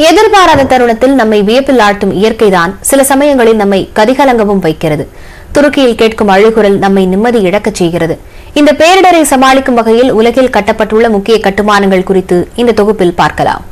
எதிர்பாராத தருணத்தில் நம்மை வியப்பில் ஆட்டும் இயற்கைதான் சில சமயங்களில் நம்மை கதிகலங்கவும் வைக்கிறது. துருக்கியில் கேட்கும் அழுகுரல் நம்மை நிம்மதி இழக்கச் செய்கிறது. இந்த பேரிடரை சமாளிக்கும் வகையில் உலகில் கட்டப்பட்டுள்ள முக்கிய கட்டுமானங்கள் குறித்து இந்த தொகுப்பில் பார்க்கலாம்.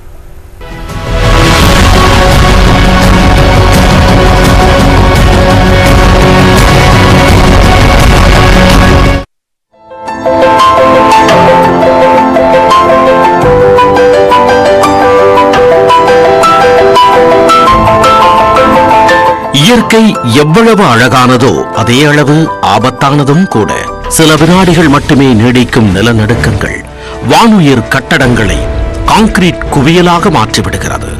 இயற்கை எவ்வளவு அழகானதோ அதே அளவு ஆபத்தானதும் கூட. சில வினாடிகள் மட்டுமே நீடிக்கும் நிலநடுக்கங்கள் வானுயிர் கட்டடங்களை கான்கிரீட் குவியலாக மாற்றிவிடுகிறது.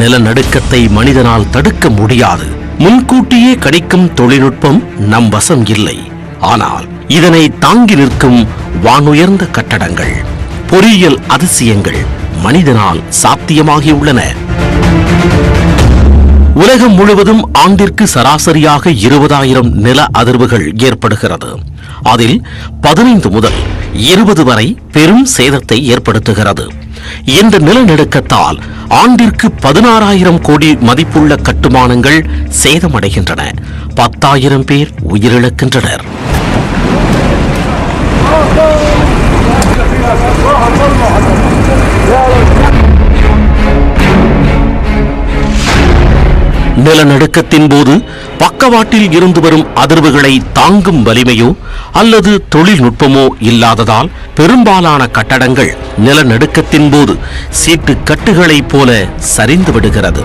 நிலநடுக்கத்தை மனிதனால் தடுக்க முடியாது. முன்கூட்டியே கணிக்கும் தொழில்நுட்பம் நம் வசம் இல்லை. ஆனால் இதனை தாங்கி நிற்கும் வானுயர்ந்த கட்டடங்கள், பொறியியல் அதிசயங்கள் மனிதனால் சாத்தியமாகியுள்ளன. உலகம் முழுவதும் ஆண்டிற்கு சராசரியாக 20,000 நில அதிர்வுகள் ஏற்படுகிறது. அதில் 15 முதல் 20 வரை பெரும் சேதத்தை ஏற்படுத்துகிறது. இந்த நிலநடுக்கத்தால் ஆண்டிற்கு 16,000 கோடி மதிப்புள்ள கட்டுமானங்கள் சேதமடைகின்றன. 10,000 பேர் உயிரிழக்கின்றனர். நிலநடுக்கத்தின் போது பக்கவாட்டில் இருந்து வரும் அதிர்வுகளை தாங்கும் வலிமையோ அல்லது தொழில்நுட்பமோ இல்லாததால் பெரும்பாலான கட்டடங்கள் நிலநடுக்கத்தின் போது சீட்டு கட்டுகளைப் போல சரிந்து விடுகிறது.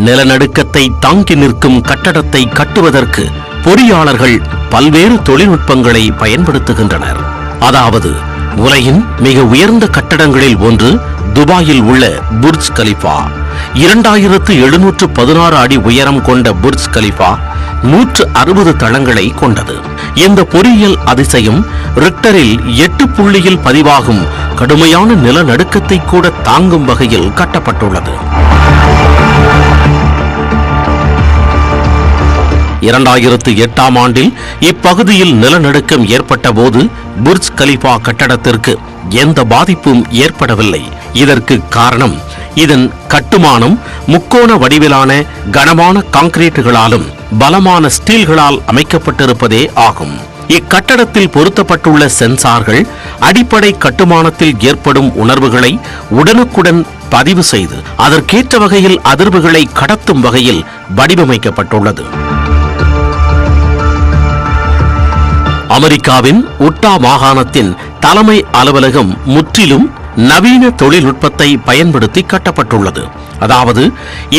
நிலநடுக்கத்தை தாங்கி நிற்கும் கட்டடத்தை கட்டுவதற்கு பொறியாளர்கள் பல்வேறு தொழில்நுட்பங்களை பயன்படுத்துகின்றனர். அதாவது உலகின் மிக உயர்ந்த கட்டடங்களில் ஒன்று துபாயில் உள்ள புர்ஜ் கலிஃபா. 2716 அடி உயரம் கொண்ட புர்ஜ் கலிஃபா 160 தளங்களை கொண்டது. இந்த பொறியியல் அதிசயம் ரிக்டரில் 8 புள்ளியில் பதிவாகும் கடுமையான நிலநடுக்கத்தை கூட தாங்கும் வகையில் கட்டப்பட்டுள்ளது. 2008ஆம் ஆண்டில் இப்பகுதியில் நிலநடுக்கம் ஏற்பட்ட போது புர்ஜ் கலிஃபா கட்டடத்திற்கு எந்த பாதிப்பும் ஏற்படவில்லை. இதற்கு காரணம் இதன் கட்டுமானம் முக்கோண வடிவிலான கனமான கான்கிரீட்டுகளாலும் பலமான ஸ்டீல்களால் அமைக்கப்பட்டிருப்பதே ஆகும். இக்கட்டடத்தில் பொருத்தப்பட்டுள்ள சென்சார்கள் அடிப்படை கட்டுமானத்தில் ஏற்படும் உணர்வுகளை உடனுக்குடன் பதிவு செய்து அதற்கேற்ற வகையில் அதிர்வுகளை கடத்தும் வகையில் வடிவமைக்கப்பட்டுள்ளது. அமெரிக்காவின் உட்டா மாகாணத்தின் தலைமை அலுவலகம் முற்றிலும் நவீன தொழில்நுட்பத்தை பயன்படுத்தி கட்டப்பட்டுள்ளது. அதாவது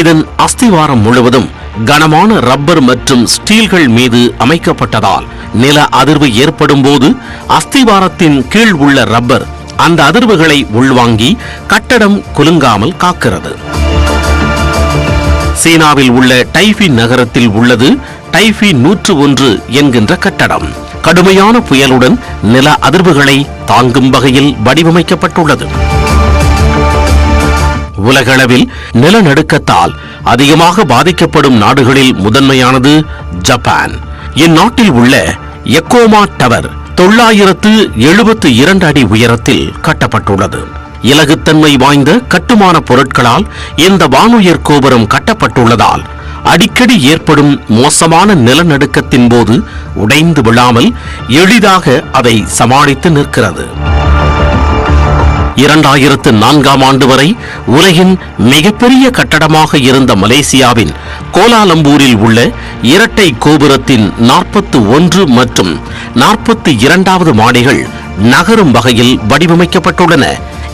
இதன் அஸ்திவாரம் முழுவதும் கனமான ரப்பர் மற்றும் ஸ்டீல்கள் மீது அமைக்கப்பட்டதால் நில அதிர்வு ஏற்படும் போது அஸ்திவாரத்தின் கீழ் உள்ள ரப்பர் அந்த அதிர்வுகளை உள்வாங்கி கட்டடம் குலுங்காமல் காக்கிறது. சீனாவில் உள்ள டைஃபி நகரத்தில் உள்ளது டைஃபி 101 என்கின்ற கட்டடம். கடுமையான புயலுடன் நில அதிர்வுகளை தாங்கும் வகையில் வடிவமைக்கப்பட்டுள்ளது. உலகளவில் நிலநடுக்கத்தால் அதிகமாக பாதிக்கப்படும் நாடுகளில் முதன்மையானது ஜப்பான். இந்நாட்டில் உள்ள எக்கோமா டவர் 972 அடி உயரத்தில் கட்டப்பட்டுள்ளது. இலகுத்தன்மை வாய்ந்த கட்டுமான பொருட்களால் இந்த வானுயர் கோபுரம் கட்டப்பட்டுள்ளதால் அடிக்கடி ஏற்படும் மோசமான நிலநடுக்கத்தின் போது உடைந்து விழாமல் எளிதாக அதை சமாளித்து நிற்கிறது. 2004ஆம் ஆண்டு வரை உலகின் மிகப்பெரிய கட்டடமாக இருந்த மலேசியாவின் கோலாலம்பூரில் உள்ள இரட்டை கோபுரத்தின் 41 மற்றும் 42வது மாடிகள் நகரும் வகையில் வடிவமைக்கப்பட்டுள்ளன.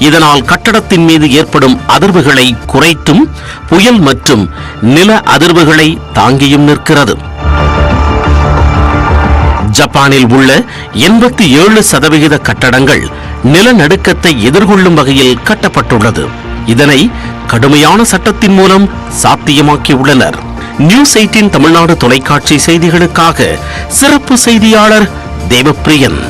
இதனால் கட்டடத்தின் மீது ஏற்படும் அதிர்வுகளை குறைத்தும் புயல் மற்றும் நில அதிர்வுகளை தாங்கியும் நிற்கிறது. ஜப்பானில் உள்ள 87% கட்டடங்கள் நிலநடுக்கத்தை எதிர்கொள்ளும் வகையில் கட்டப்பட்டுள்ளது. இதனை கடுமையான சட்டத்தின் மூலம் சாத்தியமாக்கியுள்ளனர். நியூஸ் 18 தமிழ்நாடு தொலைக்காட்சி செய்திகளுக்காக சிறப்பு செய்தியாளர் தேவப்பிரியன்.